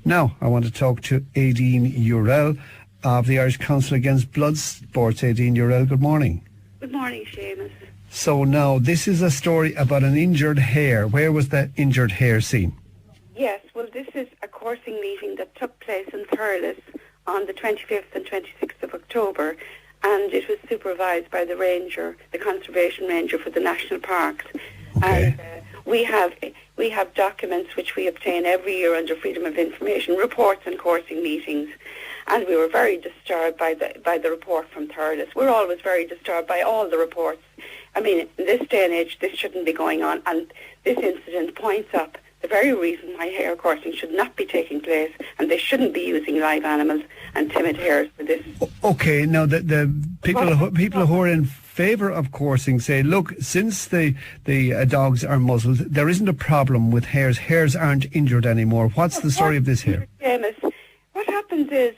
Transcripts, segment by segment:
Now, I want to talk to Aideen Yourell of the Irish Council Against Blood Sports. Aideen Yourell, good morning. Good morning, Seamus. So now, this is a story about an injured hare. Where was that injured hare seen? Yes, well, this is a coursing meeting that took place in Thurles on the 25th and 26th of October, and it was supervised by the ranger, the conservation ranger for the national parks. Okay. And we have documents which we obtain every year under Freedom of Information, reports and coursing meetings, and we were very disturbed by the report from Thurles. We're always very disturbed by all the reports. I mean, in this day and age, this shouldn't be going on, and this incident points up the very reason why hare coursing should not be taking place, and they shouldn't be using live animals and timid hares for this. Okay, now the people who are in favour of coursing say, look, since the dogs are muzzled, there isn't a problem with hares. Hares aren't injured anymore. What's the story of this hare? What happens is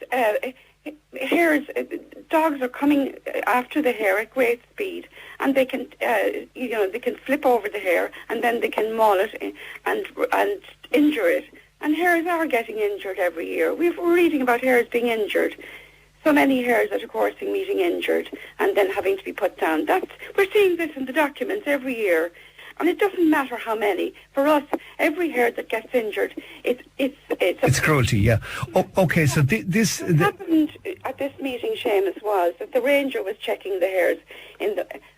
dogs are coming after the hare at great speed, and they can, they can flip over the hare, and then they can maul it and injure it. And hares are getting injured every year. We're reading about hares being injured. So many hares at a coursing meeting injured, and then having to be put down. We're seeing this in the documents every year. And it doesn't matter how many. For us, every hare that gets injured, it's cruelty. Yeah. Okay. So this what happened at this meeting, Seamus, was that the ranger was checking the hares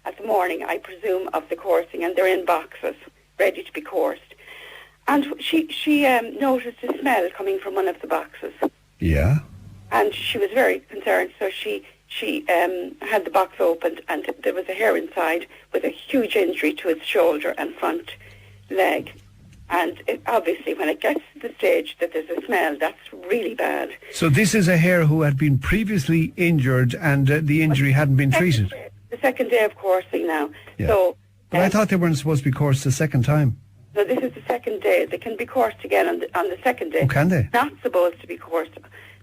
at the morning, I presume, of the coursing, and they're in boxes, ready to be coursed. And she noticed a smell coming from one of the boxes. Yeah. And she was very concerned, so she had the box opened, and there was a hare inside with a huge injury to its shoulder and front leg. And obviously, when it gets to the stage that there's a smell, that's really bad. So this is a hare who had been previously injured, and the injury hadn't been treated. The second day of coursing now. Yeah. So, but I thought they weren't supposed to be coursed the second time. No, this is the second day. They can be coursed again on the second day. Oh, can they? Not supposed to be coursed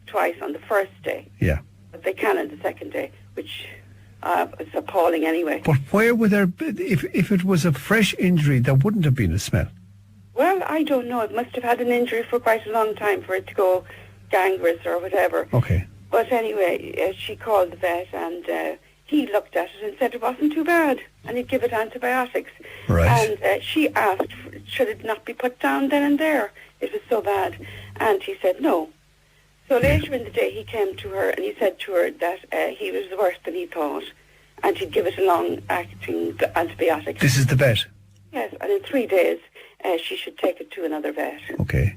twice on the first day. Yeah. But they can on the second day, which is appalling anyway. But where would there be, if it was a fresh injury, there wouldn't have been a smell? Well, I don't know. It must have had an injury for quite a long time for it to go gangrenous or whatever. Okay. But anyway, she called the vet, and he looked at it and said it wasn't too bad, and he'd give it antibiotics. Right. And she asked, should it not be put down then and there? It was so bad. And he said no. So later in the day, he came to her and he said to her that he was worse than he thought, and he'd give it a long-acting antibiotic. This is the vet? Yes, and in 3 days, she should take it to another vet. Okay.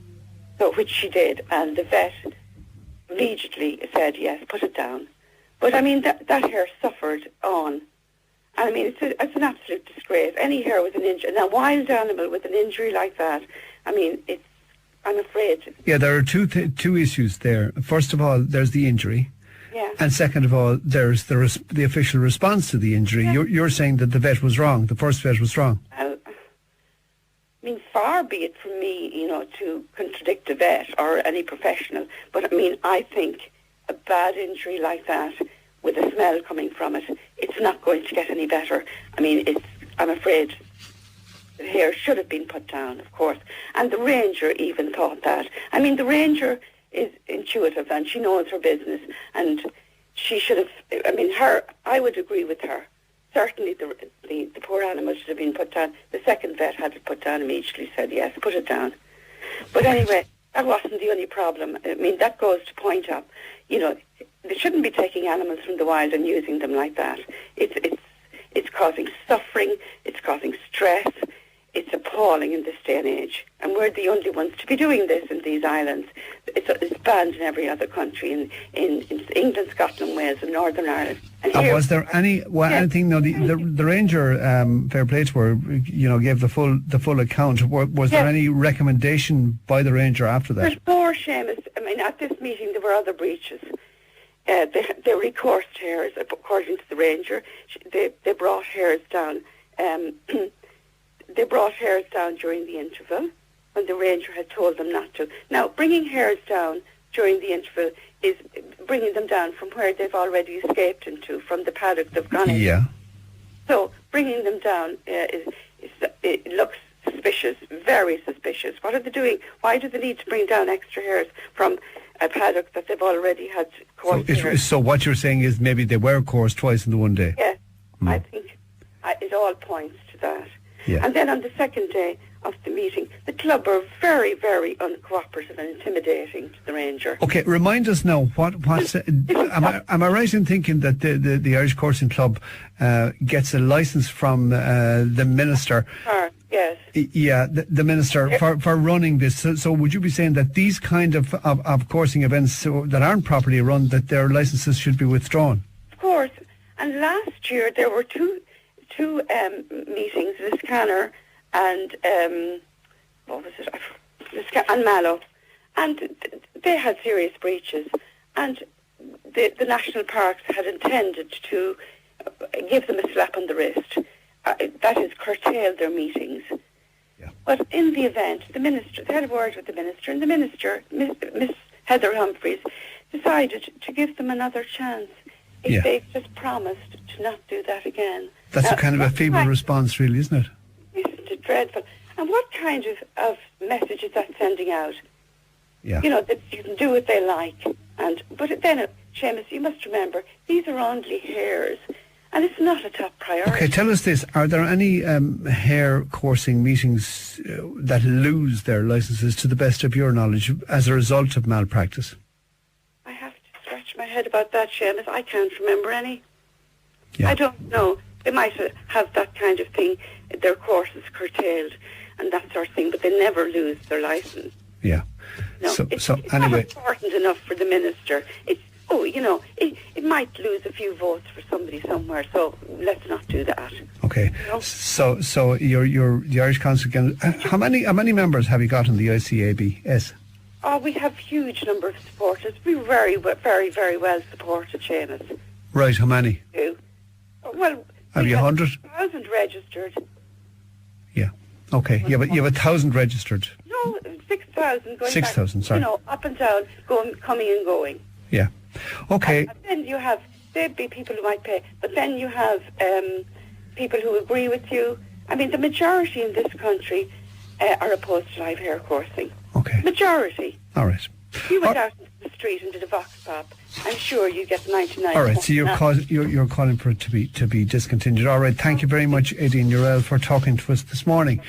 So, which she did, and the vet immediately said, yes, put it down. But, I mean, that hare suffered on. And, I mean, it's an absolute disgrace. Any hare with an injury, a wild animal with an injury like that, I mean, I'm afraid. Yeah, there are two issues there. First of all, there's the injury. Yeah. And second of all, there's the official response to the injury. Yeah. You're saying that the vet was wrong. The first vet was wrong. I mean, far be it from me, to contradict a vet or any professional. But, I mean, I think a bad injury like that, with a smell coming from it, it's not going to get any better. I mean, I'm afraid the hare should have been put down, of course. And the ranger even thought that. I mean, the ranger is intuitive and she knows her business, and she should have, I would agree with her. Certainly the poor animal should have been put down. The second vet had it put down immediately, said, yes, put it down. But anyway, that wasn't the only problem. I mean, that goes to point up, they shouldn't be taking animals from the wild and using them like that. It's causing suffering, it's causing stress. It's appalling in this day and age, and we're the only ones to be doing this in these islands. It's banned in every other country, in England, Scotland, Wales, and Northern Ireland. And was there anything? No, the ranger, fair play to her, gave the full account. Was there any recommendation by the ranger after that? There's more, Seamus. I mean, at this meeting there were other breaches. They recoursed hares, according to the ranger. They brought hares down. They brought hares down during the interval when the ranger had told them not to. Now, bringing hares down during the interval is bringing them down from where they've already escaped into, from the paddock they've gone into. Yeah. So bringing them down, it looks suspicious, very suspicious. What are they doing? Why do they need to bring down extra hares from a paddock that they've already had coursed hares? So what you're saying is maybe they were coursed twice in the one day? Yes, I think it all points to that. Yeah. And then on the second day of the meeting, the club are very, very uncooperative and intimidating to the ranger. Okay, remind us now, what's am I right in thinking that the Irish Coursing Club gets a licence from the Minister? Yes. Yeah, the Minister for running this. So would you be saying that these kind of coursing events that aren't properly run, that their licences should be withdrawn? Of course. And last year there were two meetings, Liscannor and what was it? And Mallow, and they had serious breaches, and the national parks had intended to give them a slap on the wrist. That is, curtail their meetings. Yeah. But in the event, the minister, they had a word with the minister, and the minister, Miss Heather Humphreys, decided to give them another chance if they just promised to not do that again. That's a kind of a feeble response, really, isn't it? Isn't it dreadful? And what kind of message is that sending out? Yeah. You know, that you can do what they like. But then, Seamus, you must remember, these are only hares, and it's not a top priority. Okay, tell us this. Are there any hare coursing meetings that lose their licences, to the best of your knowledge, as a result of malpractice? I have to scratch my head about that, Seamus. I can't remember any. Yeah. I don't know. They might have that kind of thing, their courses curtailed and that sort of thing, but they never lose their licence. Yeah. No, it's anyway, not important enough for the minister. It might lose a few votes for somebody somewhere, so let's not do that. Okay. You know? So you're the Irish Council again. How many members have you got in the ICABS? Oh, we have huge number of supporters. We're very, very, very well supported, Seamus. Right. How many? Well, have you 100? 1,000 registered. Yeah. Okay. You have 1,000 registered. No, 6,000 going 6,000. Sorry. You know, up and down, coming and going. Yeah. Okay. And then you have, there'd be people who might pay, but then you have people who agree with you. I mean, the majority in this country are opposed to live hare coursing. Okay. Majority. All right. If you went out into the street and did a vox pop, I'm sure you get 99. All right. So you're calling for it to be discontinued. All right. Thank you very much, Aideen Yourell, for talking to us this morning.